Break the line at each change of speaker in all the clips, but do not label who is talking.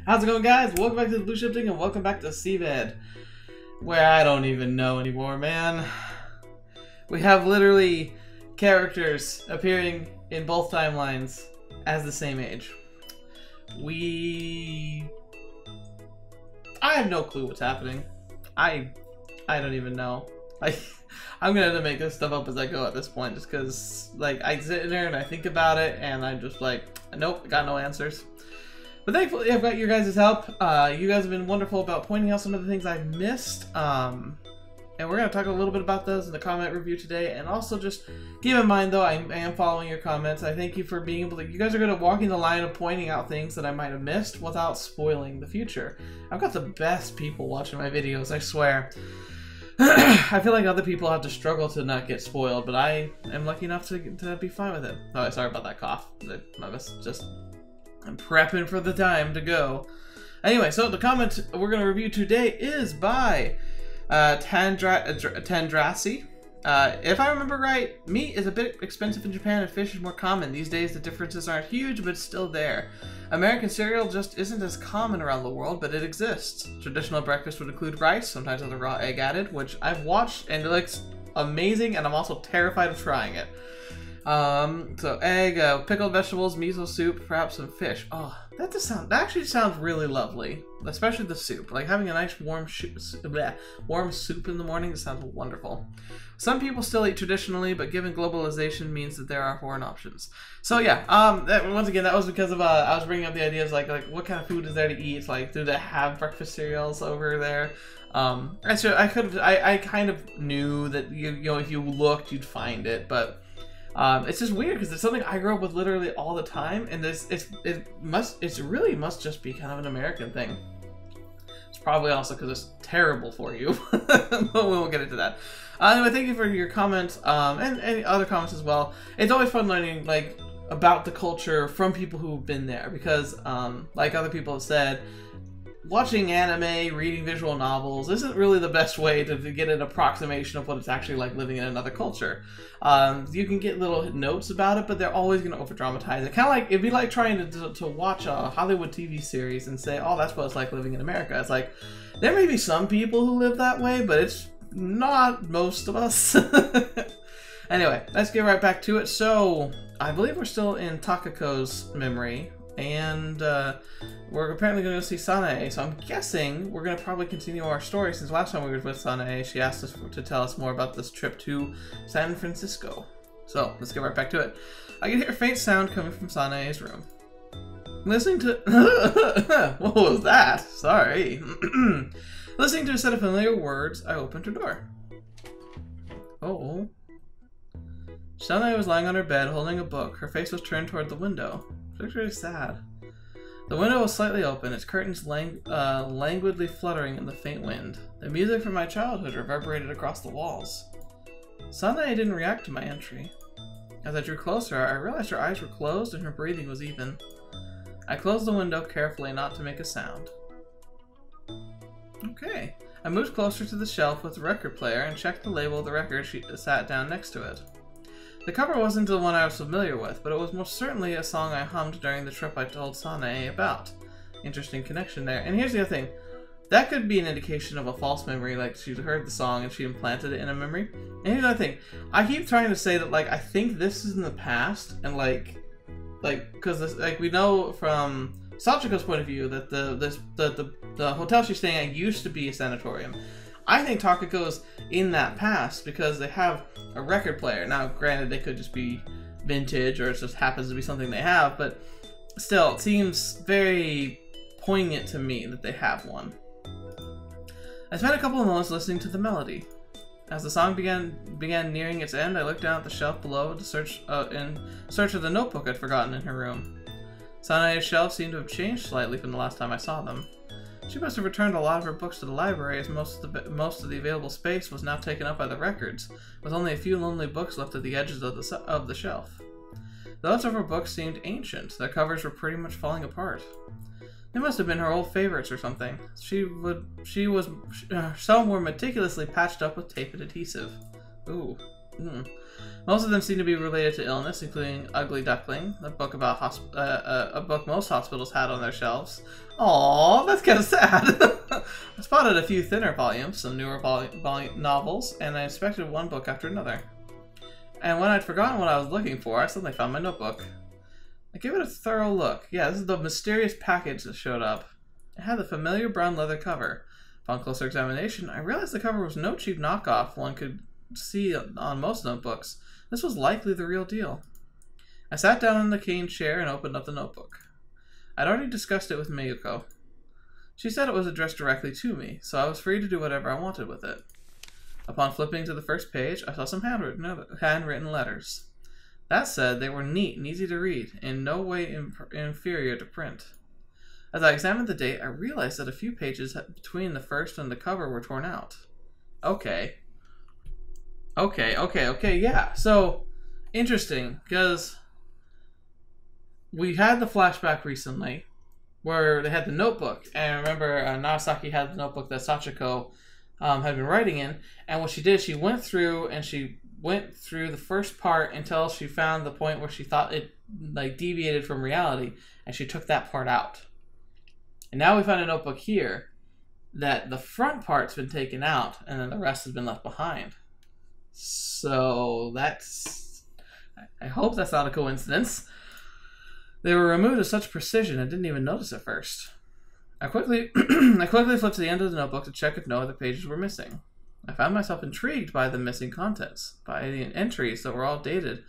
How's it going, guys? Welcome back to TheBlueShifting and welcome back to SeaBed, where I don't even know anymore, man. We have literally characters appearing in both timelines as the same age. I have no clue what's happening. I don't even know. I'm gonna have to make this stuff up as I go at this point, just because, like, I sit in there and I think about it, and I'm just like, nope, I got no answers. But thankfully, I've got your guys' help. You guys have been wonderful about pointing out some of the things I've missed. And we're going to talk a little bit about those in the comment review today. And also just keep in mind, though, I am following your comments. I thank you for being able to... You guys are good at walking the line of pointing out things that I might have missed without spoiling the future. I've got the best people watching my videos, I swear. I feel like other people have to struggle to not get spoiled, but I am lucky enough to be fine with it. Oh, sorry about that cough. I was just... I'm prepping for the time to go. Anyway, so the comment we're going to review today is by Tandrasi. If I remember right, meat is a bit expensive in Japan and fish is more common. These days the differences aren't huge, but it's still there. American cereal just isn't as common around the world, but it exists. Traditional breakfast would include rice, sometimes with a raw egg added, which I've watched and it looks amazing, and I'm also terrified of trying it. So egg, pickled vegetables, miso soup, perhaps some fish. Oh, that actually sounds really lovely, especially the soup. Like having a nice warm soup in the morning, it sounds wonderful. Some people still eat traditionally, but given globalization means that there are foreign options. So yeah, once again, that was because of I was bringing up the ideas like what kind of food is there to eat? Like, do they have breakfast cereals over there? I kind of knew that you know if you looked, you'd find it, but. It's just weird because it's something I grew up with literally all the time, and it really must just be kind of an American thing. It's probably also because it's terrible for you, but we won't get into that. Anyway, thank you for your comments and any other comments as well. It's always fun learning like about the culture from people who've been there because, like other people have said, watching anime, reading visual novels isn't really the best way to get an approximation of what it's actually like living in another culture. You can get little notes about it, but they're always going to over-dramatize it. Kind of like, it'd be like trying to watch a Hollywood TV series and say, oh, that's what it's like living in America. It's like, there may be some people who live that way, but it's not most of us. Anyway, let's get right back to it. So, I believe we're still in Takako's memory. And we're apparently going to go see Sanae, so I'm guessing we're going to probably continue our story since last time we were with Sanae, she asked us to tell us more about this trip to San Francisco. So, let's get right back to it. I can hear a faint sound coming from Sanae's room. Listening to... What was that? Sorry. Listening to a set of familiar words, I opened her door. Oh. Sanae was lying on her bed holding a book. Her face was turned toward the window. She looked really sad. The window was slightly open, its curtains languidly fluttering in the faint wind. The music from my childhood reverberated across the walls. Sanae didn't react to my entry. As I drew closer, I realized her eyes were closed and her breathing was even. I closed the window carefully not to make a sound. Okay. I moved closer to the shelf with the record player and checked the label of the record. She sat down next to it. The cover wasn't the one I was familiar with, but it was most certainly a song I hummed during the trip I told Sanae about. Interesting connection there. And here's the other thing. That could be an indication of a false memory, like she heard the song and she implanted it in a memory. And here's the other thing. I keep trying to say that, like, I think this is in the past, and because like we know from Sachiko's point of view that the hotel she's staying at used to be a sanatorium. I think Takako's in that past because they have a record player. Now, granted, they could just be vintage or it just happens to be something they have, but still, it seems very poignant to me that they have one. I spent a couple of moments listening to the melody. As the song began nearing its end, I looked down at the shelf below in search of the notebook I'd forgotten in her room. Sanae's shelves seemed to have changed slightly from the last time I saw them. She must have returned a lot of her books to the library, as most of the available space was now taken up by the records, with only a few lonely books left at the edges of the shelf. Those of her books seemed ancient. Their covers were pretty much falling apart. They must have been her old favorites or something. Some were meticulously patched up with tape and adhesive. Ooh. Most of them seem to be related to illness, including Ugly Duckling, a book about a book most hospitals had on their shelves. Aww, that's kind of sad. I spotted a few thinner volumes, some newer novels, and I inspected one book after another. And when I'd forgotten what I was looking for, I suddenly found my notebook. I gave it a thorough look. Yeah, this is the mysterious package that showed up. It had the familiar brown leather cover. Upon closer examination, I realized the cover was no cheap knockoff one could see on most notebooks. This was likely the real deal. I sat down in the cane chair and opened up the notebook. I'd already discussed it with Mayuko. She said it was addressed directly to me, so I was free to do whatever I wanted with it. Upon flipping to the first page, I saw some handwritten letters. That said, they were neat and easy to read, in no way inferior to print. As I examined the date, I realized that a few pages between the first and the cover were torn out. Okay, yeah. So, interesting, because we had the flashback recently where they had the notebook, and I remember Narasaki had the notebook that Sachiko had been writing in, and what she did, she went through the first part until she found the point where she thought it like deviated from reality, and she took that part out. And now we found a notebook here that the front part's been taken out, and then the rest has been left behind. So that's... I hope that's not a coincidence. They were removed with such precision I didn't even notice at first. I quickly flipped to the end of the notebook to check if no other pages were missing. I found myself intrigued by the missing contents, by the entries that were all dated.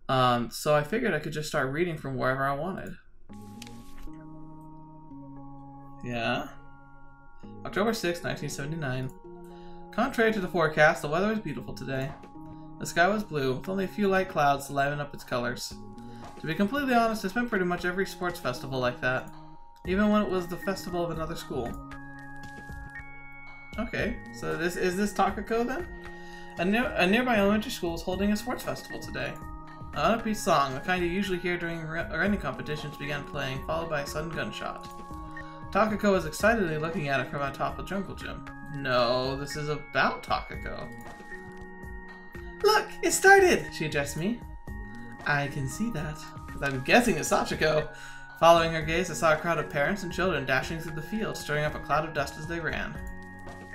So I figured I could just start reading from wherever I wanted. Yeah. October 6, 1979. Contrary to the forecast, the weather was beautiful today. The sky was blue, with only a few light clouds to liven up its colors. To be completely honest, I spent pretty much every sports festival like that, even when it was the festival of another school. Okay, so is this Takako then? A nearby elementary school is holding a sports festival today. An upbeat song, the kind you usually hear during running competitions, began playing, followed by a sudden gunshot. Takako was excitedly looking at it from atop a jungle gym. No, this is about Takako. Look, it started! She addressed me. I can see that. I'm guessing it's Sachiko. Following her gaze, I saw a crowd of parents and children dashing through the field, stirring up a cloud of dust as they ran.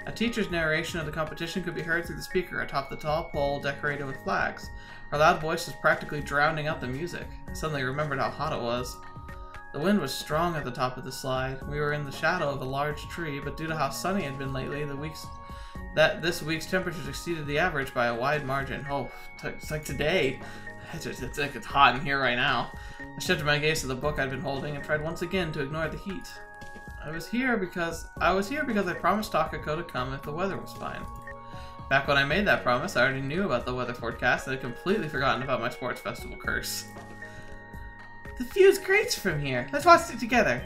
A teacher's narration of the competition could be heard through the speaker atop the tall pole decorated with flags. Her loud voice was practically drowning out the music. I suddenly remembered how hot it was. The wind was strong at the top of the slide. We were in the shadow of a large tree, but due to how sunny it had been lately, this week's temperatures exceeded the average by a wide margin. Oh, it's like today. It's hot in here right now. I shifted my gaze to the book I'd been holding and tried once again to ignore the heat. I was here because I promised Takako to come if the weather was fine. Back when I made that promise, I already knew about the weather forecast and had completely forgotten about my sports festival curse. The view's great from here. Let's watch it together.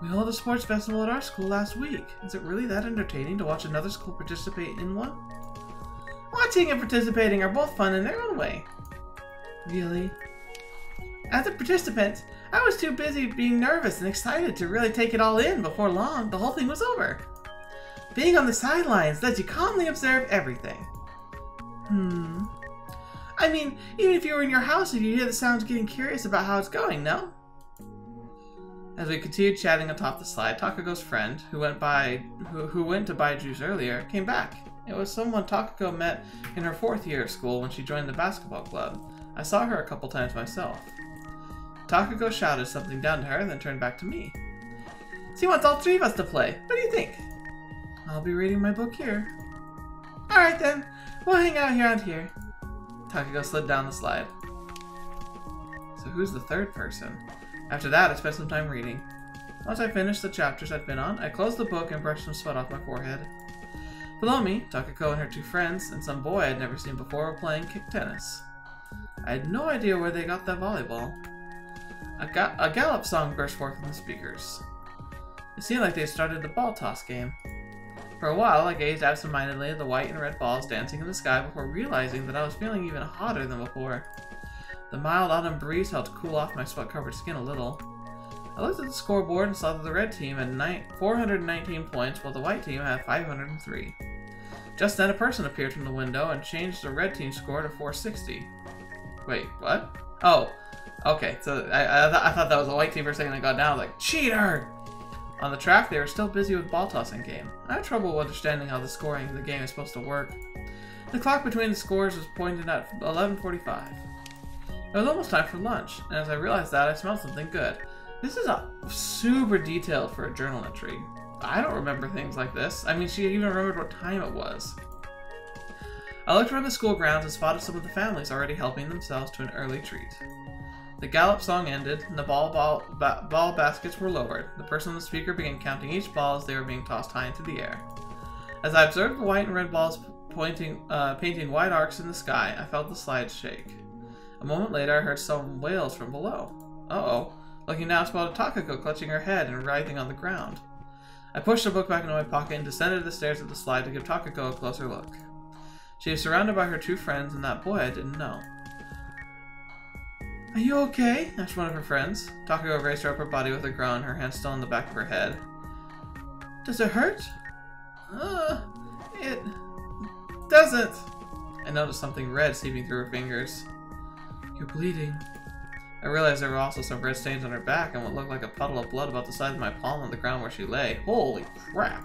We held a sports festival at our school last week. Is it really that entertaining to watch another school participate in one? Watching and participating are both fun in their own way. Really? As a participant, I was too busy being nervous and excited to really take it all in. Before long, the whole thing was over. Being on the sidelines lets you calmly observe everything. I mean, even if you were in your house and you hear the sounds, getting curious about how it's going, no? As we continued chatting atop the slide, Takako's friend, who went to buy juice earlier, came back. It was someone Takako met in her 4th year of school when she joined the basketball club. I saw her a couple times myself. Takako shouted something down to her and then turned back to me. She wants all 3 of us to play. What do you think? I'll be reading my book here. Alright then, we'll hang out here. Takako slid down the slide. So who's the 3rd person? After that, I spent some time reading. Once I finished the chapters I'd been on, I closed the book and brushed some sweat off my forehead. Below me, Takako and her 2 friends and some boy I'd never seen before were playing kick tennis. I had no idea where they got that volleyball. A gallop song burst forth from the speakers. It seemed like they started the ball toss game. For a while, I gazed absentmindedly at the white and red balls dancing in the sky before realizing that I was feeling even hotter than before. The mild autumn breeze helped cool off my sweat-covered skin a little. I looked at the scoreboard and saw that the red team had 419 points while the white team had 503. Just then a person appeared from the window and changed the red team score to 460. Wait, what? Oh, okay, so I thought that was a white team for a second and I got down like, cheater! On the track, they were still busy with ball tossing game. I had trouble understanding how the scoring of the game is supposed to work. The clock between the scores was pointed at 11:45. It was almost time for lunch, and as I realized that, I smelled something good. This is super detailed for a journal entry. I don't remember things like this. I mean, she even remembered what time it was. I looked around the school grounds and spotted some of the families already helping themselves to an early treat. The gallop song ended, and the ball baskets were lowered. The person on the speaker began counting each ball as they were being tossed high into the air. As I observed the white and red balls painting wide arcs in the sky, I felt the slides shake. A moment later, I heard some wails from below. Uh-oh. Looking down, I spotted Takako clutching her head and writhing on the ground. I pushed the book back into my pocket and descended the stairs of the slide to give Takako a closer look. She was surrounded by her two friends and that boy I didn't know. "Are you okay?" asked one of her friends. Takako raised her upper body with a groan, her hand still on the back of her head. "Does it hurt?" It doesn't." I noticed something red seeping through her fingers. "You're bleeding." I realized there were also some red stains on her back and what looked like a puddle of blood about the size of my palm on the ground where she lay. Holy crap!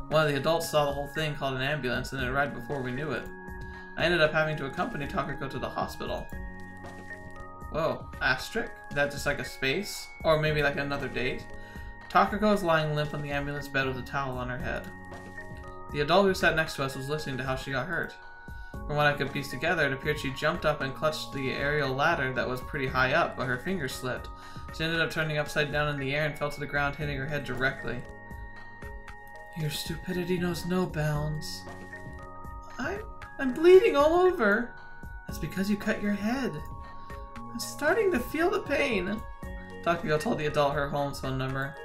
One of the adults saw the whole thing, called an ambulance, and it arrived before we knew it. I ended up having to accompany Takako to the hospital. Whoa, asterisk? Is that just like a space? Or maybe like another date? Takako was lying limp on the ambulance bed with a towel on her head. The adult who sat next to us was listening to how she got hurt. From what I could piece together, it appeared she jumped up and clutched the aerial ladder that was pretty high up, but her fingers slipped. She ended up turning upside down in the air and fell to the ground, hitting her head directly. "Your stupidity knows no bounds." I'm bleeding all over." "That's because you cut your head." "I'm starting to feel the pain." Takako told the adult her home phone number.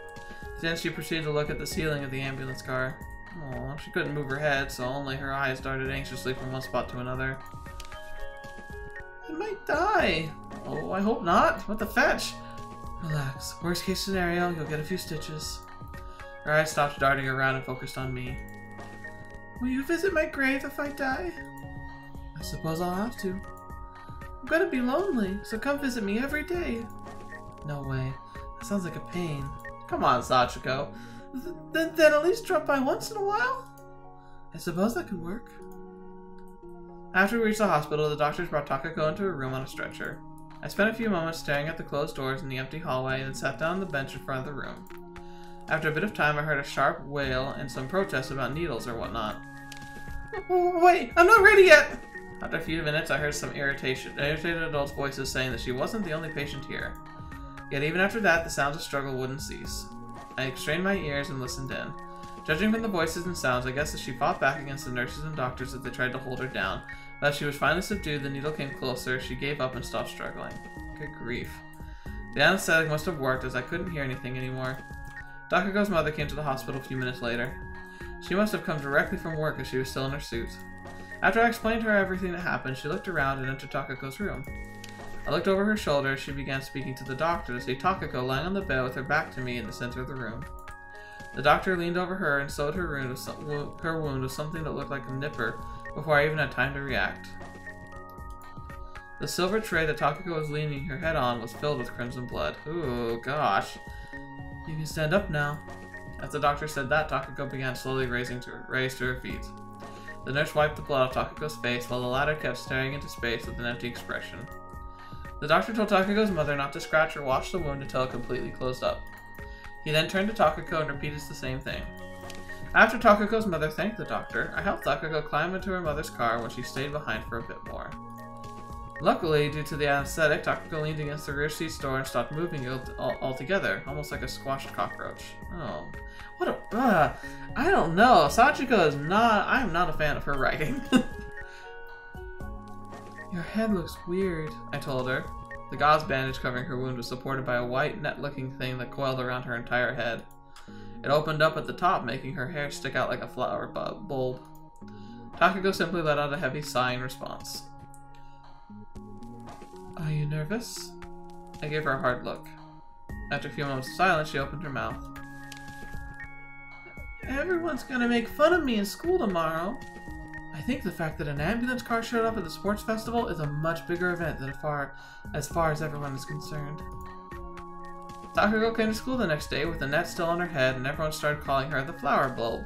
Then she proceeded to look at the ceiling of the ambulance car. Oh, she couldn't move her head, so only her eyes darted anxiously from one spot to another. "I might die." "Oh, I hope not. What the fetch?" "Relax. Worst case scenario, you'll get a few stitches." Her eyes stopped darting around and focused on me. "Will you visit my grave if I die?" "I suppose I'll have to." "I'm gonna be lonely, so come visit me every day." "No way. That sounds like a pain." "Come on, Sachiko. Then at least drop by once in a while?" "I suppose that could work." After we reached the hospital, the doctors brought Takako into a room on a stretcher. I spent a few moments staring at the closed doors in the empty hallway and then sat down on the bench in front of the room. After a bit of time, I heard a sharp wail and some protests about needles or whatnot. "Oh, wait, I'm not ready yet!" After a few minutes, I heard some irritated adults' voices saying that she wasn't the only patient here. Yet even after that, the sounds of struggle wouldn't cease. I strained my ears and listened in. Judging from the voices and sounds, I guess that she fought back against the nurses and doctors as they tried to hold her down. But as she was finally subdued, the needle came closer, she gave up and stopped struggling. Good grief. The anesthetic must have worked, as I couldn't hear anything anymore. Takako's mother came to the hospital a few minutes later. She must have come directly from work as she was still in her suit. After I explained to her everything that happened, she looked around and entered Takako's room. I looked over her shoulder as she began speaking to the doctor to see Takako lying on the bed with her back to me in the center of the room. The doctor leaned over her and sewed her wound with something that looked like a nipper before I even had time to react. The silver tray that Takako was leaning her head on was filled with crimson blood. Ooh, gosh. "You can stand up now." As the doctor said that, Takako began slowly raised to her feet. The nurse wiped the blood off Takako's face while the latter kept staring into space with an empty expression. The doctor told Takako's mother not to scratch or wash the wound until it completely closed up. He then turned to Takako and repeated the same thing. After Takako's mother thanked the doctor, I helped Takako climb into her mother's car when she stayed behind for a bit more. Luckily, due to the anesthetic, Takako leaned against the rear seat door and stopped moving altogether, almost like a squashed cockroach. Oh, what a... I don't know. Sachiko is not... I am not a fan of her writing. "Your head looks weird," I told her. The gauze bandage covering her wound was supported by a white, net-looking thing that coiled around her entire head. It opened up at the top, making her hair stick out like a flower bulb. Takako simply let out a heavy sigh in response. "Are you nervous?" I gave her a hard look. After a few moments of silence, she opened her mouth. Everyone's gonna make fun of me in school tomorrow. I think the fact that an ambulance car showed up at the sports festival is a much bigger event than as far as everyone is concerned. Takako came to school the next day with the net still on her head, and everyone started calling her the flower bulb.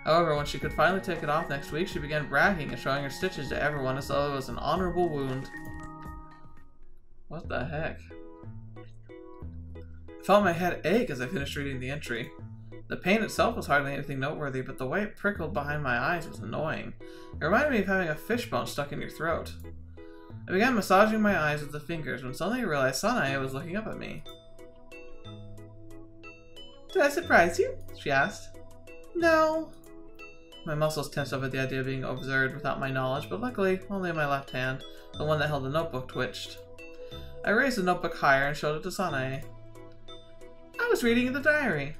However, when she could finally take it off next week, she began bragging and showing her stitches to everyone as though it was an honorable wound. What the heck? I felt my head ache as I finished reading the entry. The pain itself was hardly anything noteworthy, but the way it prickled behind my eyes was annoying. It reminded me of having a fishbone stuck in your throat. I began massaging my eyes with the fingers when suddenly I realized Sanae was looking up at me. Did I surprise you? She asked. No. My muscles tensed up at the idea of being observed without my knowledge, but luckily only my left hand, the one that held the notebook, twitched. I raised the notebook higher and showed it to Sanae. I was reading the diary.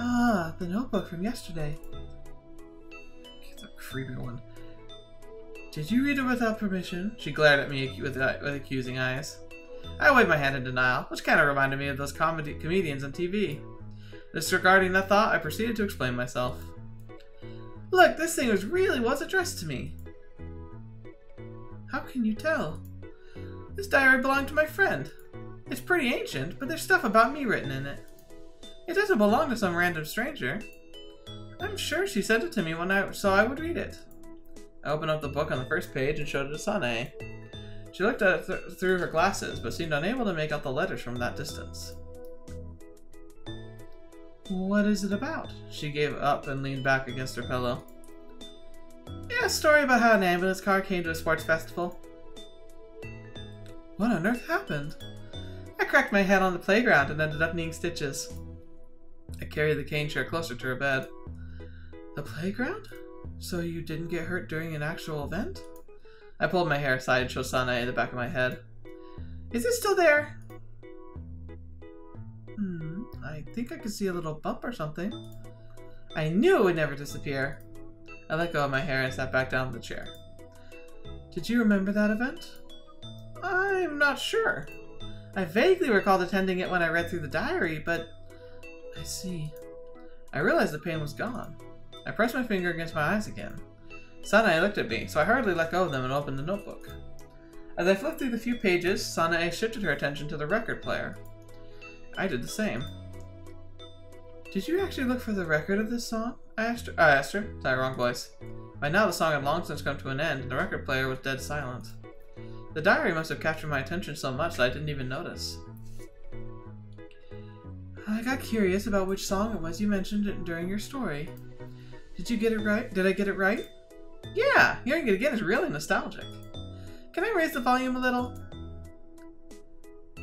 Ah, the notebook from yesterday. It's a creepy one. Did you read it without permission? She glared at me with accusing eyes. I waved my hand in denial, which kind of reminded me of those comedians on TV. Disregarding that thought, I proceeded to explain myself. Look, this thing was addressed to me. How can you tell? This diary belonged to my friend. It's pretty ancient, but there's stuff about me written in it. It doesn't belong to some random stranger. I'm sure she sent it to me so I would read it. I opened up the book on the first page and showed it to Sanae. She looked at it through her glasses, but seemed unable to make out the letters from that distance. What is it about? She gave up and leaned back against her pillow. Yeah, a story about how an ambulance car came to a sports festival. What on earth happened? I cracked my head on the playground and ended up needing stitches. I carried the cane chair closer to her bed. The playground? So you didn't get hurt during an actual event? I pulled my hair aside and showed Sanae the back of my head. Is it still there? I think I could see a little bump or something. I knew it would never disappear. I let go of my hair and sat back down in the chair. Did you remember that event? I'm not sure. I vaguely recalled attending it when I read through the diary, but... I see. I realized the pain was gone. I pressed my finger against my eyes again. Sanae looked at me, so I hurriedly let go of them and opened the notebook. As I flipped through the few pages, Sanae shifted her attention to the record player. I did the same. Did you actually look for the record of this song? I asked her. Sorry, wrong voice. By now the song had long since come to an end, and the record player was dead silent. The diary must have captured my attention so much that I didn't even notice. I got curious about which song it was you mentioned during your story. Did you get it right? Did I get it right? Yeah, hearing it again is really nostalgic. Can I raise the volume a little?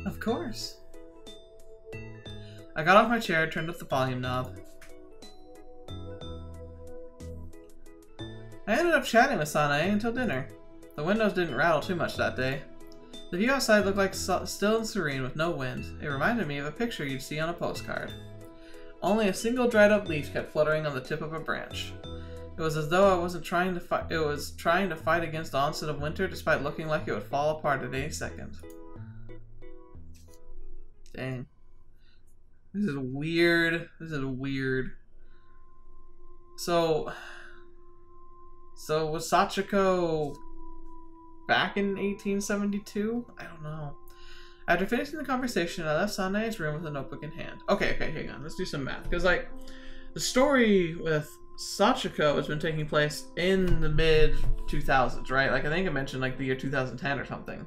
Of course. I got off my chair and turned up the volume knob. I ended up chatting with Sanae until dinner. The windows didn't rattle too much that day. The view outside looked like still and serene with no wind. It reminded me of a picture you'd see on a postcard. Only a single dried up leaf kept fluttering on the tip of a branch. It was as though I wasn't trying to fight. It was trying to fight against the onset of winter, despite looking like it would fall apart at any second. Dang. This is weird. This is weird. So was Sachiko back in 1872? I don't know. After finishing the conversation, I left Sanae's room with a notebook in hand. Okay, hang on. Let's do some math. Because, like, the story with Sachiko has been taking place in the mid-2000s, right? Like, I think I mentioned, like, the year 2010 or something.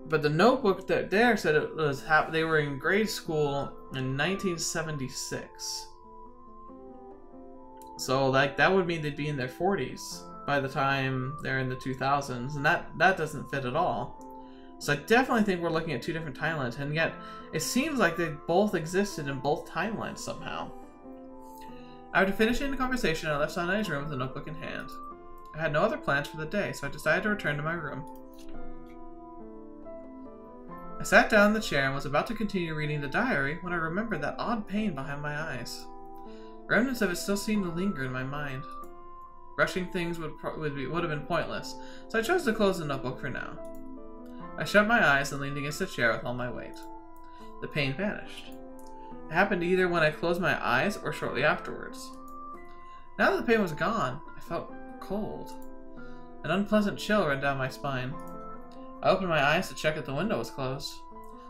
But the notebook that there said it was they were in grade school in 1976. So, like, that would mean they'd be in their 40s by the time they're in the 2000s, and that doesn't fit at all. So I definitely think we're looking at two different timelines, and yet it seems like they both existed in both timelines somehow. After finishing the conversation, I left Sanae's room with a notebook in hand. I had no other plans for the day, so I decided to return to my room. I sat down in the chair and was about to continue reading the diary when I remembered that odd pain behind my eyes. Remnants of it still seemed to linger in my mind. Rushing things would have been pointless, so I chose to close the notebook for now. I shut my eyes and leaned against the chair with all my weight. The pain vanished. happened either when I closed my eyes or shortly afterwards. Now that the pain was gone, I felt cold. An unpleasant chill ran down my spine. I opened my eyes to check if the window was closed.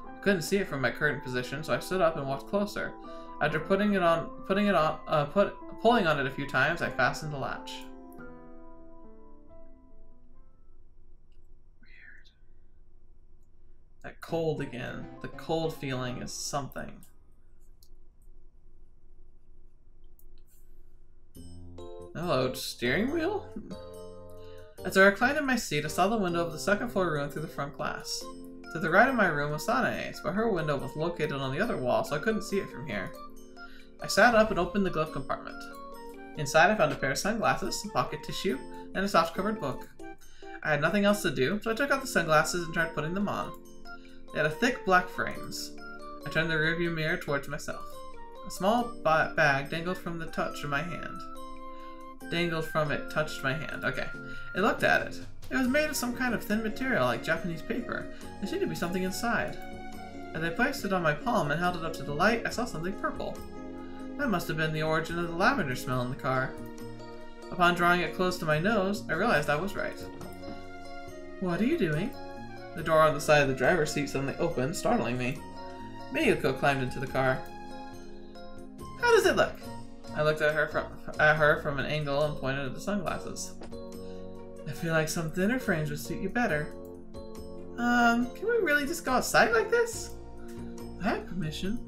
I couldn't see it from my current position, so I stood up and walked closer. After pulling on it a few times, I fastened the latch. Weird. That cold again. The cold feeling is something. Hello, steering wheel? As I reclined in my seat, I saw the window of the second floor room through the front glass. To the right of my room was Sanae's, but her window was located on the other wall, so I couldn't see it from here. I sat up and opened the glove compartment. Inside, I found a pair of sunglasses, some pocket tissue, and a soft-covered book. I had nothing else to do, so I took out the sunglasses and tried putting them on. They had thick black frames. I turned the rearview mirror towards myself. A small bag dangled from the touch of my hand. Touched my hand. Okay. I looked at it. It was made of some kind of thin material like Japanese paper. There seemed to be something inside. As I placed it on my palm and held it up to the light, I saw something purple. That must have been the origin of the lavender smell in the car. Upon drawing it close to my nose, I realized I was right. What are you doing? The door on the side of the driver's seat suddenly opened, startling me. Miyuko climbed into the car. How does it look? I looked at her from an angle and pointed at the sunglasses. I feel like some thinner frames would suit you better. Can we really just go outside like this? I have permission.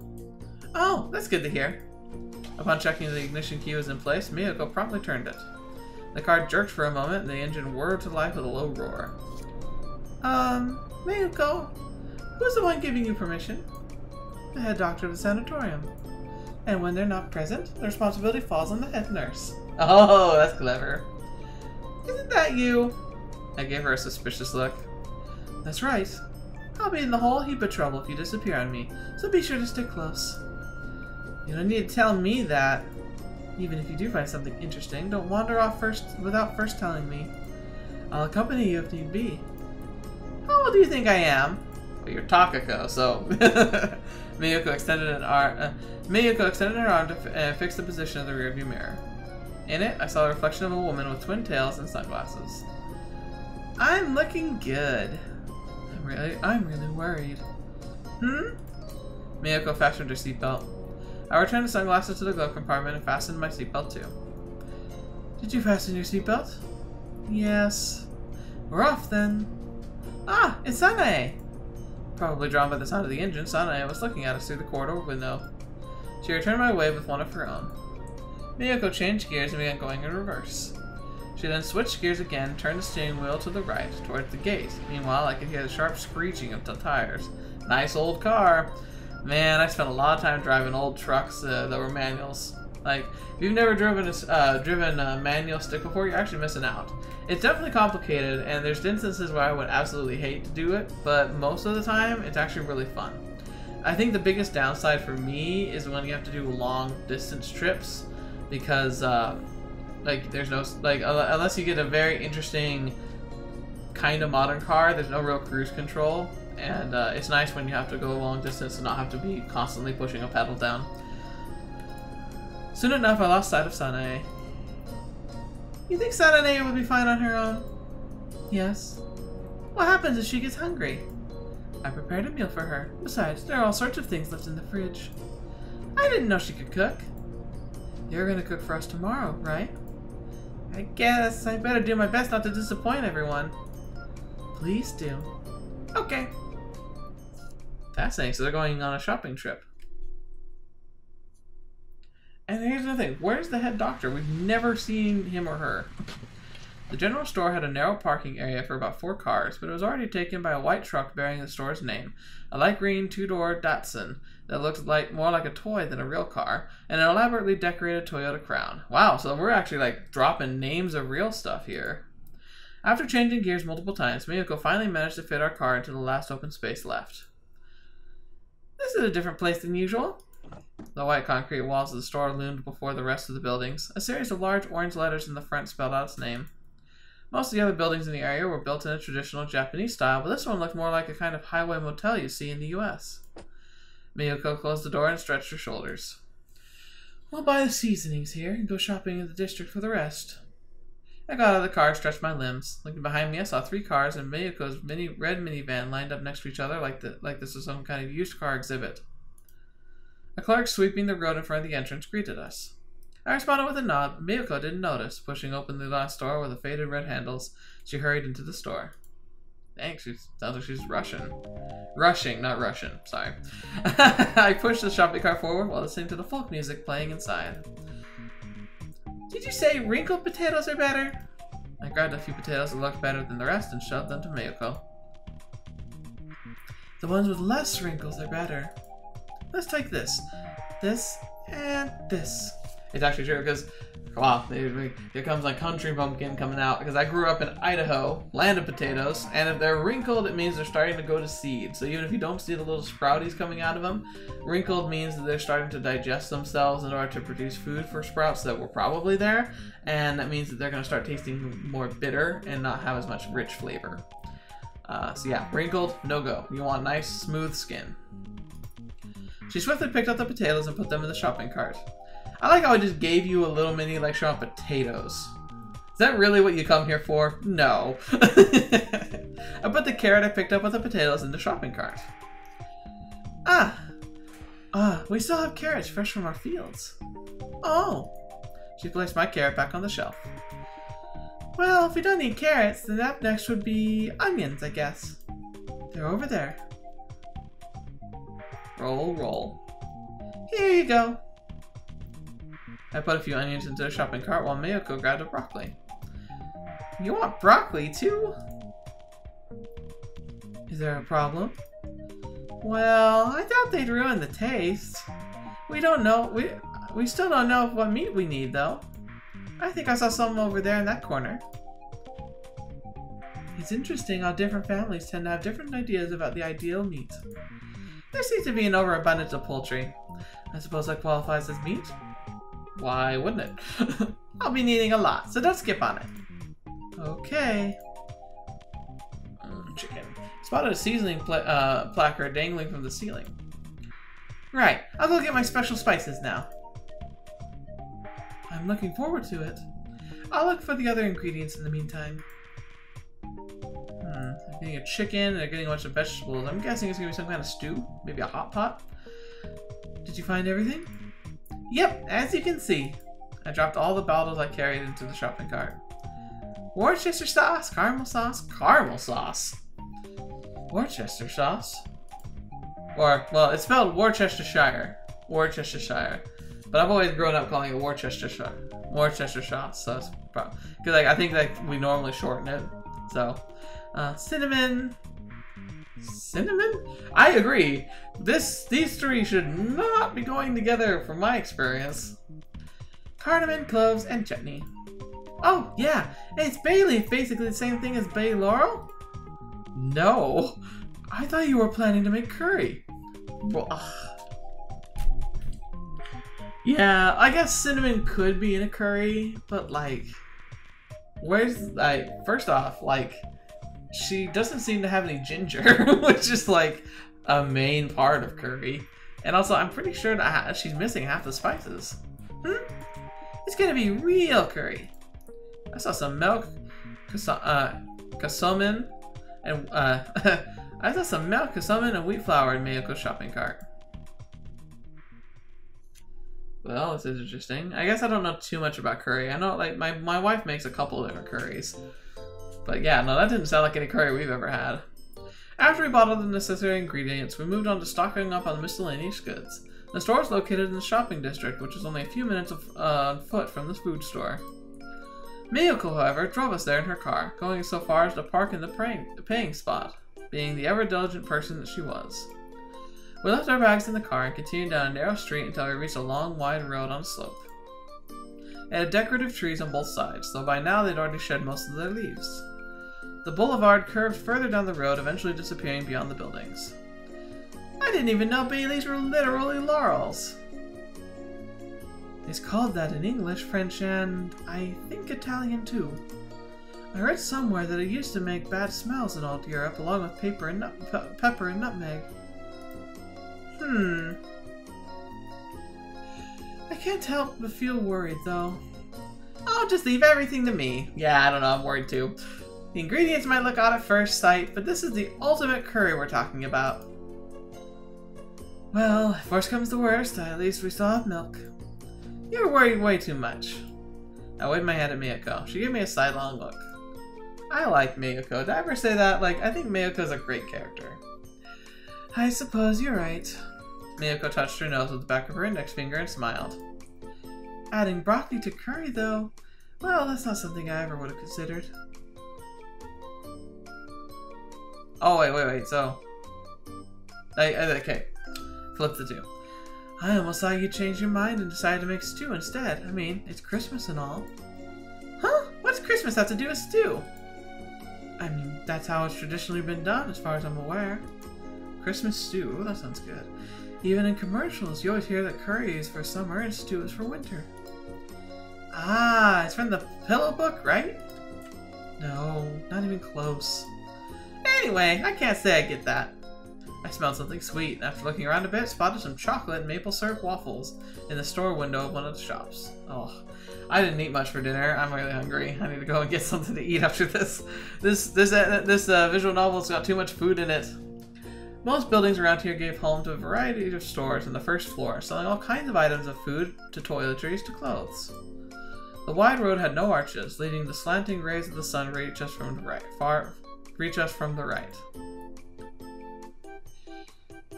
Oh, that's good to hear. Upon checking the ignition key was in place, Miyuko promptly turned it. The car jerked for a moment and the engine whirred to life with a low roar. Miyuko, who's the one giving you permission? The head doctor of the sanatorium. And when they're not present, the responsibility falls on the head nurse. Oh, that's clever. Isn't that you? I gave her a suspicious look. That's right. I'll be in the whole heap of trouble if you disappear on me, so be sure to stick close. You don't need to tell me that. Even if you do find something interesting, don't wander off without first telling me. I'll accompany you if need be. How old do you think I am? Well, you're Takako, so... Miyuko extended her arm to fix the position of the rearview mirror. In it, I saw a reflection of a woman with twin tails and sunglasses. I'm looking good. I'm really worried. Miyuko fastened her seatbelt. I returned the sunglasses to the glove compartment and fastened my seatbelt too. Did you fasten your seatbelt? Yes. We're off then. Ah, it's Sanae! Probably drawn by the sound of the engine, Sanae was looking at us through the corridor window. She returned my way with one of her own. Miyuko changed gears and began going in reverse. She then switched gears again, turned the steering wheel to the right, towards the gate. Meanwhile, I could hear the sharp screeching of the tires. Nice old car! Man, I spent a lot of time driving old trucks that were manuals. Like, if you've never driven a manual stick before, you're actually missing out. It's definitely complicated, and there's instances where I would absolutely hate to do it, but most of the time, it's actually really fun. I think the biggest downside for me is when you have to do long distance trips, because like there's no unless you get a very interesting kind of modern car, there's no real cruise control, and it's nice when you have to go a long distance and not have to be constantly pushing a pedal down. Soon enough, I lost sight of Sanae. You think Sanae would be fine on her own? Yes. What happens if she gets hungry? I prepared a meal for her. Besides, there are all sorts of things left in the fridge. I didn't know she could cook. You're gonna cook for us tomorrow, right? I guess I better do my best not to disappoint everyone. Please do. Okay. Fascinating. So they're going on a shopping trip. And here's another thing. Where's the head doctor? We've never seen him or her. The general store had a narrow parking area for about 4 cars, but it was already taken by a white truck bearing the store's name, a light green 2-door Datsun that looked more like a toy than a real car, and an elaborately decorated Toyota Crown. Wow, so we're actually like dropping names of real stuff here. After changing gears multiple times, Miyuko finally managed to fit our car into the last open space left. This is a different place than usual. The white concrete walls of the store loomed before the rest of the buildings. A series of large orange letters in the front spelled out its name. Most of the other buildings in the area were built in a traditional Japanese style, but this one looked more like a kind of highway motel you see in the US. Miyako closed the door and stretched her shoulders. We'll buy the seasonings here and go shopping in the district for the rest. I got out of the car and stretched my limbs. Looking behind me, I saw 3 cars and Miyako's red minivan lined up next to each other like this was some kind of used car exhibit. A clerk sweeping the road in front of the entrance greeted us. I responded with a nod, but Miyako didn't notice. Pushing open the glass door with the faded red handles, she hurried into the store. Thanks, she sounds like she's Russian. Rushing, not Russian, sorry. I pushed the shopping cart forward while listening to the folk music playing inside. Did you say wrinkled potatoes are better? I grabbed a few potatoes that looked better than the rest and shoved them to Miyako. The ones with less wrinkles are better. Let's take this, and this. It's actually true because, wow, here comes like country bumpkin coming out because I grew up in Idaho, land of potatoes, and if they're wrinkled, it means they're starting to go to seed. So even if you don't see the little sprouties coming out of them, wrinkled means that they're starting to digest themselves in order to produce food for sprouts that were probably there, and that means that they're going to start tasting more bitter and not have as much rich flavor. So yeah, wrinkled, no go. You want nice, smooth skin. She swiftly picked up the potatoes and put them in the shopping cart. I like how I just gave you a little mini lecture on potatoes. Is that really what you come here for? No. I put the carrot I picked up with the potatoes in the shopping cart. We still have carrots fresh from our fields. Oh. She placed my carrot back on the shelf. Well, if we don't need carrots, then up next would be onions, I guess. They're over there. Roll, roll. Here you go. I put a few onions into the shopping cart while Miyako grabbed a broccoli. You want broccoli too? Is there a problem? Well, I doubt they'd ruin the taste. We don't know. We still don't know what meat we need though. I think I saw some over there in that corner. It's interesting how different families tend to have different ideas about the ideal meat. There seems to be an overabundance of poultry. I suppose that qualifies as meat? Why wouldn't it? I'll be needing a lot, so don't skip on it. Okay. Chicken. Spotted a seasoning placard dangling from the ceiling. Right, I'll go get my special spices now. I'm looking forward to it. I'll look for the other ingredients in the meantime. I'm getting a chicken and they're getting a bunch of vegetables. I'm guessing it's going to be some kind of stew. Maybe a hot pot. Did you find everything? Yep, as you can see. I dropped all the bottles I carried into the shopping cart. Worcester sauce, caramel sauce, Worcester sauce? Or, well, it's spelled Worcestershire. Worcestershire. But I've always grown up calling it Worcestershire. Worcester sauce, so it's probably... Because I think like we normally shorten it. So, cinnamon... Cinnamon? I agree. These 3 should not be going together from my experience. Cardamom, cloves, and chutney. Oh, yeah. It's bay leaf, basically the same thing as bay laurel? No. I thought you were planning to make curry. Well, yeah, I guess cinnamon could be in a curry, but like, where's, like, first off, like, she doesn't seem to have any ginger, which is like a main part of curry. And also, I'm pretty sure that she's missing half the spices. It's gonna be real curry. I saw some milk, kassomin, and I saw some milk, kassomin, and wheat flour in Miyako's shopping cart. Well, this is interesting. I guess I don't know too much about curry. I know, like, my wife makes a couple of different curries. But yeah, no, that didn't sound like any curry we've ever had. After we bought all the necessary ingredients, we moved on to stocking up on miscellaneous goods. The store is located in the shopping district, which is only a few minutes on foot from the food store. Miyako, however, drove us there in her car, going so far as to park in the paying spot, being the ever-diligent person that she was. We left our bags in the car and continued down a narrow street until we reached a long, wide road on a slope. It had decorative trees on both sides, though by now they'd already shed most of their leaves. The boulevard curved further down the road, eventually disappearing beyond the buildings. I didn't even know bay leaves were literally laurels. It's called that in English, French, and I think Italian too. I read somewhere that it used to make bad smells in old Europe, along with pepper and nutmeg. I can't help but feel worried, though. Oh, just leave everything to me. Yeah, I don't know, I'm worried too. The ingredients might look odd at first sight, but this is the ultimate curry we're talking about. Well, if worst comes to worst, at least we still have milk. You're worried way too much. I waved my hand at Miyako. She gave me a sidelong look. I like Miyako. Did I ever say that? Like, I think Miyako's a great character. I suppose you're right. Miyako touched her nose with the back of her index finger and smiled. Adding broccoli to curry, though? Well, that's not something I ever would have considered. Oh, wait, so... okay. Flip the two. I almost thought you changed your mind and decided to make stew instead. I mean, it's Christmas and all. Huh? What's Christmas have to do with stew? I mean, that's how it's traditionally been done, as far as I'm aware. Christmas stew? Oh, that sounds good. Even in commercials, you always hear that curry is for summer and stew is for winter. Ah, it's from the Pillow Book, right? No, not even close. Anyway, I can't say I get that. I smelled something sweet, and after looking around a bit, spotted some chocolate and maple syrup waffles in the store window of one of the shops. Oh, I didn't eat much for dinner. I'm really hungry. I need to go and get something to eat after this. This visual novel's got too much food in it. Most buildings around here gave home to a variety of stores on the first floor, selling all kinds of items of food to toiletries to clothes. The wide road had no arches, leading the slanting rays of the sun reach us from the right.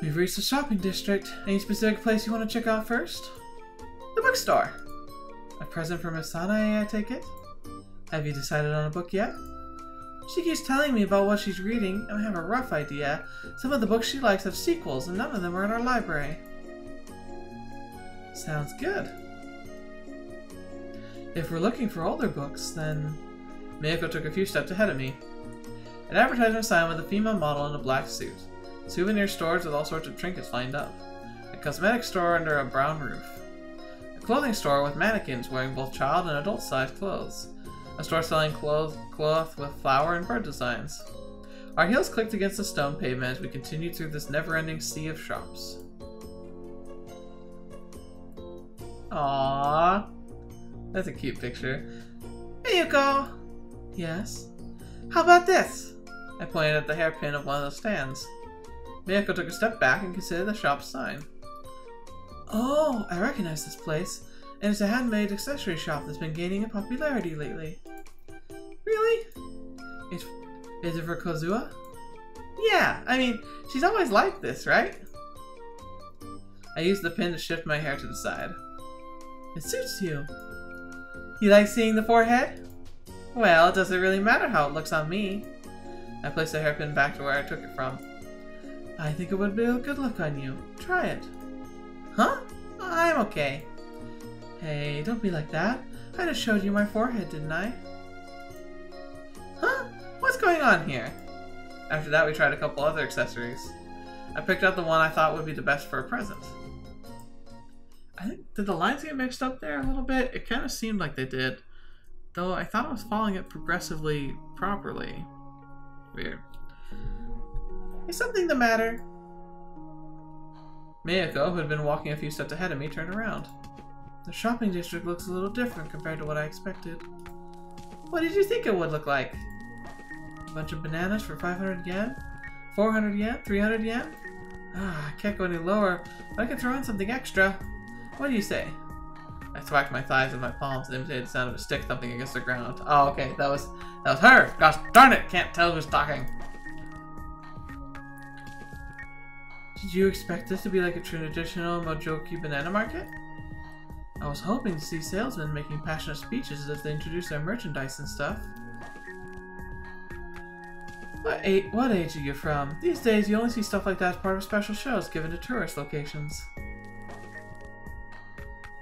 We've reached the shopping district. Any specific place you want to check out first? The bookstore. A present for Miss Sanae, I take it? Have you decided on a book yet? She keeps telling me about what she's reading, and I have a rough idea. Some of the books she likes have sequels, and none of them are in our library. Sounds good. If we're looking for older books, then... Miyako took a few steps ahead of me. An advertisement sign with a female model in a black suit. Souvenir stores with all sorts of trinkets lined up. A cosmetic store under a brown roof. A clothing store with mannequins wearing both child and adult-sized clothes. A store selling cloth with flower and bird designs. Our heels clicked against the stone pavement as we continued through this never-ending sea of shops. Aww. That's a cute picture. Hey, Yuko! Yes? How about this? I pointed at the hairpin of one of the stands. Miyako took a step back and considered the shop's sign. Oh, I recognize this place. And it's a handmade accessory shop that's been gaining in popularity lately. Really? Is it for Kozua? Yeah, I mean, she's always like this, right? I used the pin to shift my hair to the side. It suits you. You like seeing the forehead? Well, it doesn't really matter how it looks on me. I placed the hairpin back to where I took it from. I think it would be a good look on you. Try it. Huh? I'm okay. Hey, don't be like that. I just showed you my forehead, didn't I? Huh? What's going on here? After that, we tried a couple other accessories. I picked out the one I thought would be the best for a present. I think, did the lines get mixed up there a little bit? It kind of seemed like they did. Though I thought I was following it progressively properly. Weird. Is something the matter? Miyako, who had been walking a few steps ahead of me, turned around. The shopping district looks a little different compared to what I expected. What did you think it would look like? A bunch of bananas for 500 yen? 400 yen? 300 yen? Ah, I can't go any lower, but I can throw in something extra. What do you say? I thwacked my thighs with my palms and imitated the sound of a stick thumping against the ground. Oh, okay, that was her! Gosh darn it! Can't tell who's talking. Did you expect this to be like a traditional Mojoki banana market? I was hoping to see salesmen making passionate speeches as they introduce their merchandise and stuff. What age are you from? These days, you only see stuff like that as part of special shows given to tourist locations.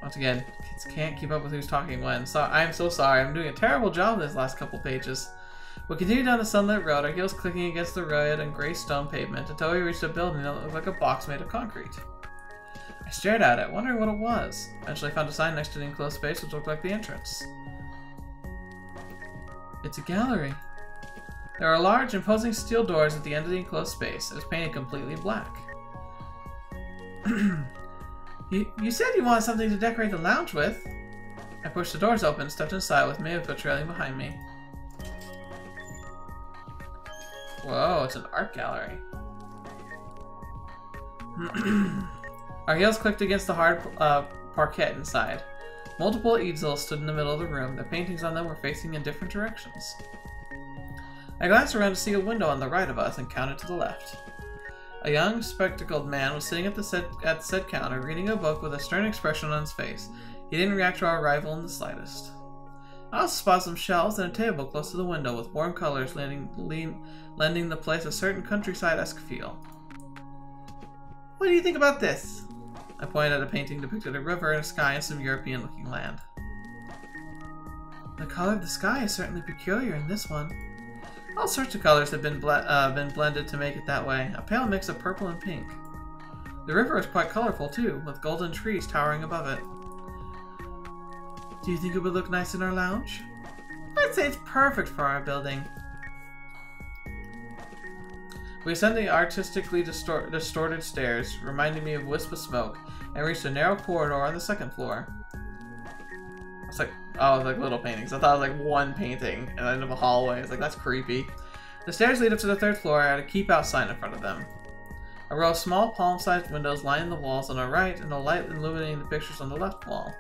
Once again, kids can't keep up with who's talking when. So I'm so sorry. I'm doing a terrible job in these last couple pages. We continued down the sunlit road, our heels clicking against the red and gray stone pavement until we reached a building that looked like a box made of concrete. I stared at it, wondering what it was. Eventually found a sign next to the enclosed space which looked like the entrance. It's a gallery. There are large, imposing steel doors at the end of the enclosed space. It is painted completely black. You said you wanted something to decorate the lounge with. I pushed the doors open and stepped inside with Miyako trailing behind me. Whoa, it's an art gallery. Our heels clicked against the hard parquet inside. Multiple easels stood in the middle of the room. The paintings on them were facing in different directions. I glanced around to see a window on the right of us and counted to the left. A young, spectacled man was sitting at the said counter, reading a book with a stern expression on his face. He didn't react to our arrival in the slightest. I also spotted some shelves and a table close to the window with warm colors lending the place a certain countryside-esque feel. What do you think about this? I pointed at a painting depicted a river and a sky and some European-looking land. The color of the sky is certainly peculiar in this one. All sorts of colors have been blended to make it that way, a pale mix of purple and pink. The river is quite colorful too, with golden trees towering above it. Do you think it would look nice in our lounge? I'd say it's perfect for our building. We ascended the artistically distorted stairs, reminding me of a wisp of smoke, and reached a narrow corridor on the second floor. It's like, oh, like little paintings. I thought it was like one painting and then of a hallway. It's like, that's creepy. The stairs lead up to the third floor and had a keep out sign in front of them. A row of small palm-sized windows lining the walls on our right and a light illuminating the pictures on the left wall.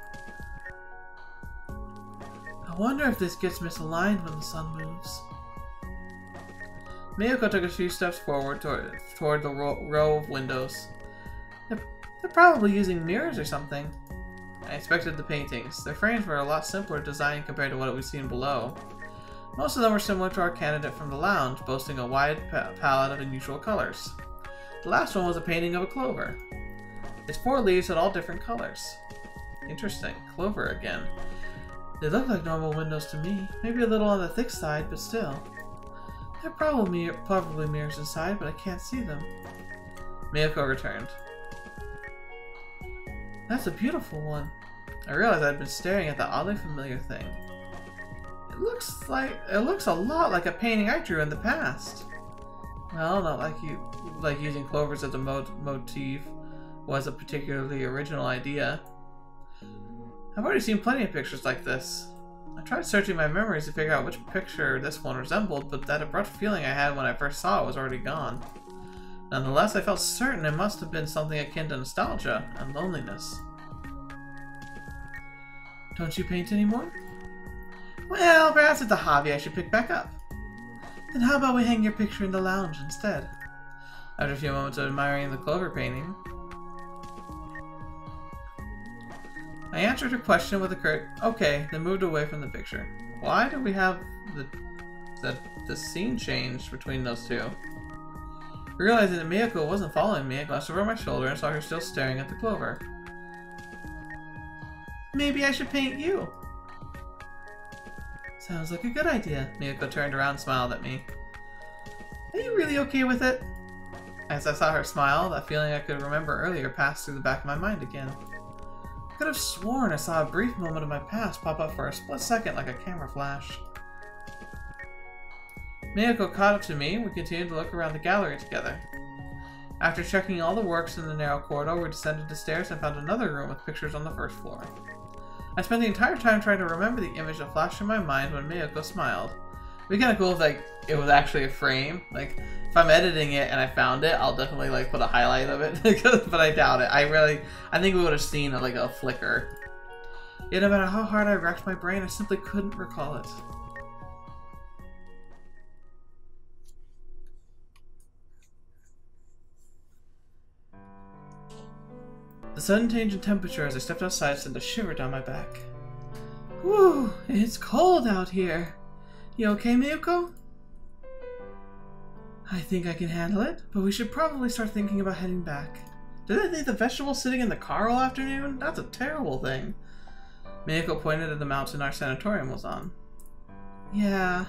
I wonder if this gets misaligned when the sun moves. Miyako took a few steps forward toward the row of windows. They're probably using mirrors or something. I inspected the paintings. Their frames were a lot simpler design compared to what we've seen below. Most of them were similar to our candidate from the lounge, boasting a wide palette of unusual colors. The last one was a painting of a clover. Its 4 leaves had all different colors. Interesting. Clover again. They look like normal windows to me. Maybe a little on the thick side, but still. There are probably mirrors inside, but I can't see them. Miyako returned. That's a beautiful one. I realized I'd been staring at the oddly familiar thing. It looks a lot like a painting I drew in the past. Well, not like using clovers as a motif was a particularly original idea. I've already seen plenty of pictures like this. I tried searching my memories to figure out which picture this one resembled, but that abrupt feeling I had when I first saw it was already gone. Nonetheless, I felt certain it must have been something akin to nostalgia and loneliness. Don't you paint anymore? Well, perhaps it's a hobby I should pick back up. Then how about we hang your picture in the lounge instead? After a few moments of admiring the clover painting, I answered her question with a curt, okay, then moved away from the picture. Why do we have the scene changed between those two? Realizing that Miyako wasn't following me, I glanced over my shoulder and saw her still staring at the clover. Maybe I should paint you. Sounds like a good idea. Miyako turned around and smiled at me. Are you really okay with it? As I saw her smile, that feeling I could remember earlier passed through the back of my mind again. I could have sworn I saw a brief moment of my past pop up for a split second like a camera flash. Miyako caught up to me and we continued to look around the gallery together. After checking all the works in the narrow corridor, we descended the stairs and found another room with pictures on the first floor. I spent the entire time trying to remember the image that flashed in my mind when Miyako smiled. It'd be kind of cool if like it was actually a frame. Like if I'm editing it and I found it, I'll definitely like put a highlight of it. But I doubt it. I think we would have seen like a flicker. Yet no matter how hard I racked my brain, I simply couldn't recall it. The sudden change in temperature as I stepped outside sent a shiver down my back. Whew, it's cold out here. You okay, Miyako? I think I can handle it, but we should probably start thinking about heading back. Did I leave the vegetables sitting in the car all afternoon? That's a terrible thing. Miyako pointed at the mountain our sanatorium was on. Yeah.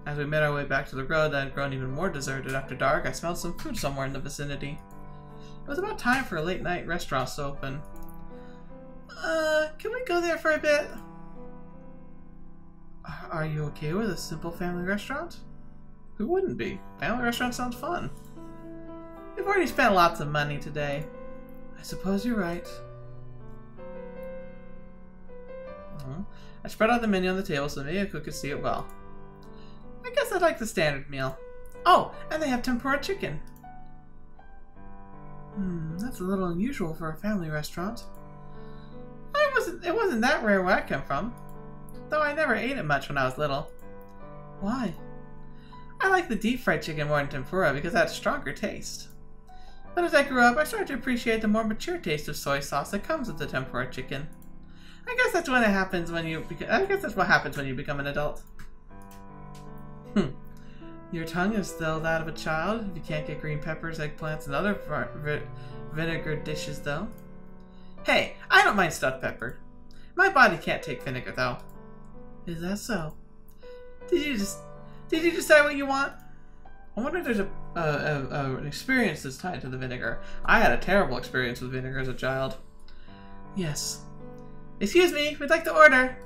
As we made our way back to the road that had grown even more deserted after dark, I smelled some food somewhere in the vicinity. It was about time for late night restaurants to open. Can we go there for a bit? Are you okay with a simple family restaurant? Who wouldn't be? Family restaurant sounds fun. We've already spent lots of money today. I suppose you're right. I spread out the menu on the table so Miyako could see it well. I guess I'd like the standard meal. Oh, and they have tempura chicken. That's a little unusual for a family restaurant. It wasn't that rare where I come from, though I never ate it much when I was little. Why? I like the deep fried chicken more than tempura because it had a stronger taste. But as I grew up, I started to appreciate the more mature taste of soy sauce that comes with the tempura chicken. I guess that's what happens when you become an adult. Your tongue is still that of a child if you can't get green peppers, eggplants, and other vinegar dishes, though. Hey, I don't mind stuffed pepper. My body can't take vinegar, though. Is that so? Did you decide what you want? I wonder if there's an experience that's tied to the vinegar. I had a terrible experience with vinegar as a child. Yes. Excuse me, we'd like to order.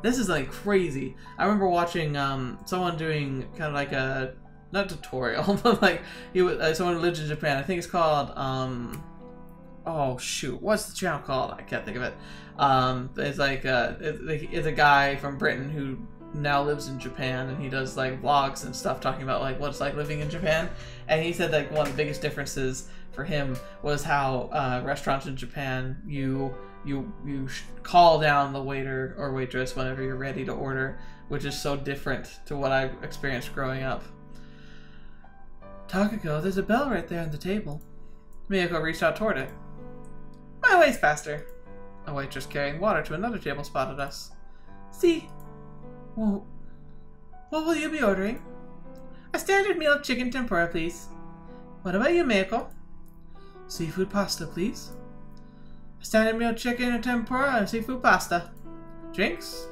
This is like crazy. I remember watching someone doing kind of like a, not tutorial, but like someone who lives in Japan. I think it's called oh shoot, what's the channel called? I can't think of it. It's like it's a guy from Britain who now lives in Japan, and he does like vlogs and stuff talking about like what it's like living in Japan. And he said like one of the biggest differences for him was how restaurants in Japan, you call down the waiter or waitress whenever you're ready to order, which is so different to what I experienced growing up. Takako, there's a bell right there on the table. Miyako reached out toward it. My way's faster. A waitress carrying water to another table spotted us. See? Well, what will you be ordering? A standard meal of chicken tempura, please. What about you, Miyako? Seafood pasta, please. A standard meal of chicken and tempura and seafood pasta. Drinks?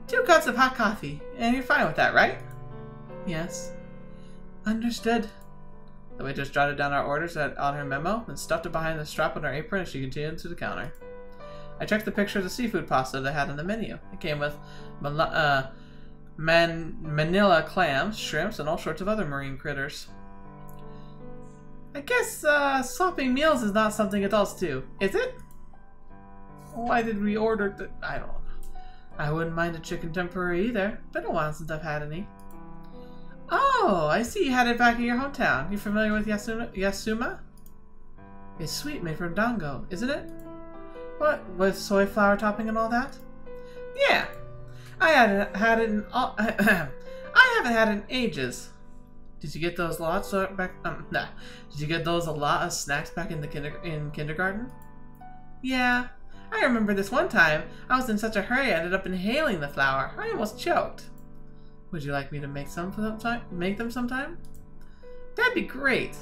2 cups of hot coffee, and you're fine with that, right? Yes. Understood. The waitress jotted down our orders on her memo and stuffed it behind the strap on her apron as she continued to the counter. I checked the picture of the seafood pasta they had on the menu. It came with manila clams, shrimps, and all sorts of other marine critters. I guess swapping meals is not something adults do, is it? Why did we order I don't know. I wouldn't mind a chicken tempura either. Been a while since I've had any. Oh, I see you had it back in your hometown. You familiar with yasuma? It's sweet, made from dango, isn't it? What, with soy flour topping and all that? Yeah. I haven't had it in ages. Did you get those lots back? Nah. Did you get those a lot of snacks back in kindergarten? Yeah. I remember this one time. I was in such a hurry I ended up inhaling the flour. I almost choked. Would you like me to make some for them make them sometime? That'd be great.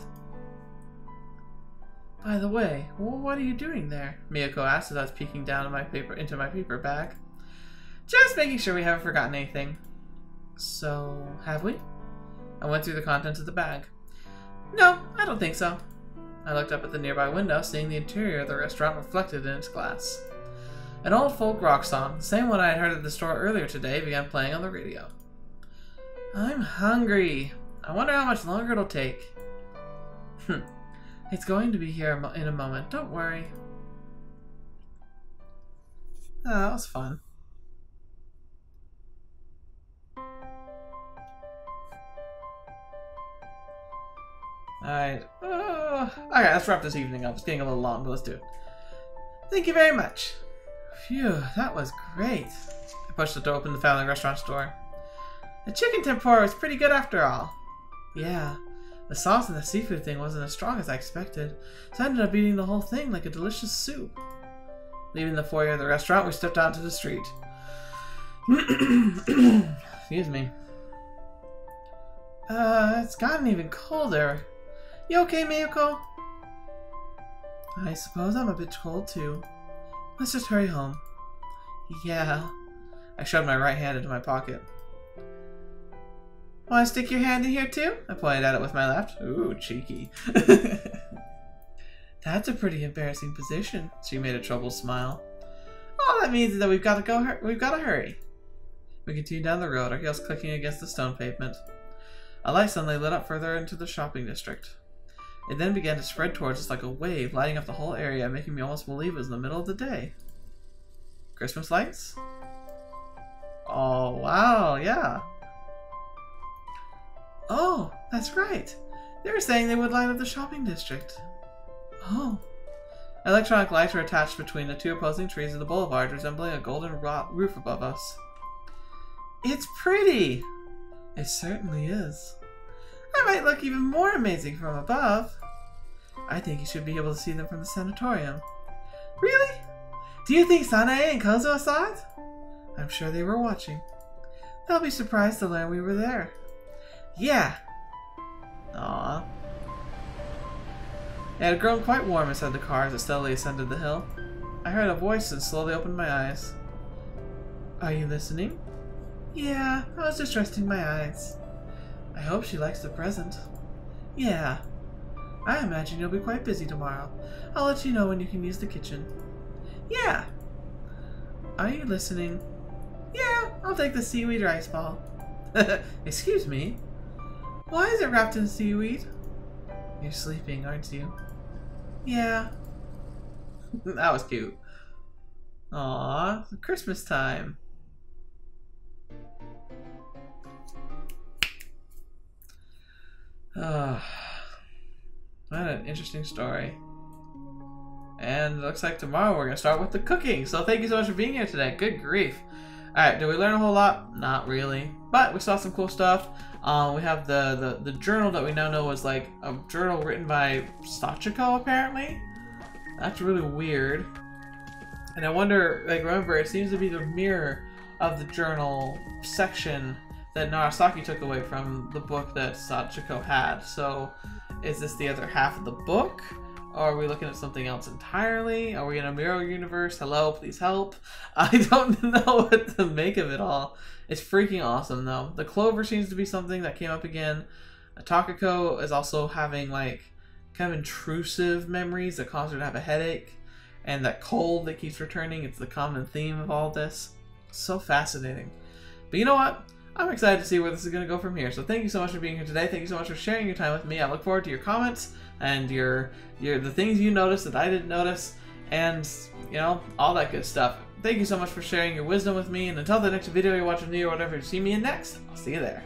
By the way, what are you doing there? Miyako asked as I was peeking down into my paper bag. Just making sure we haven't forgotten anything. So, have we? I went through the contents of the bag. No, I don't think so. I looked up at the nearby window, seeing the interior of the restaurant reflected in its glass. An old folk rock song, the same one I had heard at the store earlier today, began playing on the radio. I'm hungry. I wonder how much longer it'll take. It's going to be here in a moment. Don't worry. Oh, that was fun. Alright. Alright, let's wrap this evening up. It's getting a little long, but let's do it. Thank you very much. Phew, that was great. I pushed it to open the family restaurant's door. The chicken tempura was pretty good after all. Yeah, the sauce and the seafood thing wasn't as strong as I expected, so I ended up eating the whole thing like a delicious soup. Leaving the foyer of the restaurant, we stepped out into the street. Excuse me. It's gotten even colder. You okay, Miyako? I suppose I'm a bit cold too. Let's just hurry home. Yeah. I shoved my right hand into my pocket. Want to stick your hand in here too? I pointed at it with my left. Ooh, cheeky. That's a pretty embarrassing position. She made a troubled smile. All that means is that we've got to hurry. We continued down the road, our heels clicking against the stone pavement. A light suddenly lit up further into the shopping district. It then began to spread towards us like a wave, lighting up the whole area, making me almost believe it was in the middle of the day. Christmas lights? Oh, wow, yeah. Oh, that's right. They were saying they would light up the shopping district. Oh. Electronic lights were attached between the two opposing trees of the boulevard, resembling a golden roof above us. It's pretty! It certainly is. I might look even more amazing from above. I think you should be able to see them from the sanatorium. Really? Do you think Sanae and Kozo saw it? I'm sure they were watching. They'll be surprised to learn we were there. Yeah. Aww. It had grown quite warm inside the car as it steadily ascended the hill. I heard a voice and slowly opened my eyes. Are you listening? Yeah, I was just resting my eyes. I hope she likes the present. Yeah. I imagine you'll be quite busy tomorrow. I'll let you know when you can use the kitchen. Yeah. Are you listening? Yeah, I'll take the seaweed rice ball. Excuse me. Why is it wrapped in seaweed? You're sleeping, aren't you? Yeah. That was cute. Aww, it's Christmas time. What an interesting story. And it looks like tomorrow we're going to start with the cooking. So thank you so much for being here today. Good grief. Alright, did we learn a whole lot? Not really. But we saw some cool stuff. We have the journal that we now know was like a journal written by Sachiko, apparently. That's really weird. And I wonder, like, remember, it seems to be the mirror of the journal section that Narasaki took away from the book that Sachiko had. So, is this the other half of the book? Or are we looking at something else entirely? Are we in a mirror universe? Hello, please help. I don't know what to make of it all. It's freaking awesome, though. The clover seems to be something that came up again. Takako is also having, like, kind of intrusive memories that cause her to have a headache. And that cold that keeps returning. It's the common theme of all this. So fascinating. But you know what? I'm excited to see where this is going to go from here. So thank you so much for being here today. Thank you so much for sharing your time with me. I look forward to your comments and the things you noticed that I didn't notice, and you know, all that good stuff. Thank you so much for sharing your wisdom with me, and until the next video you're watching me or whatever you see me in next, I'll see you there.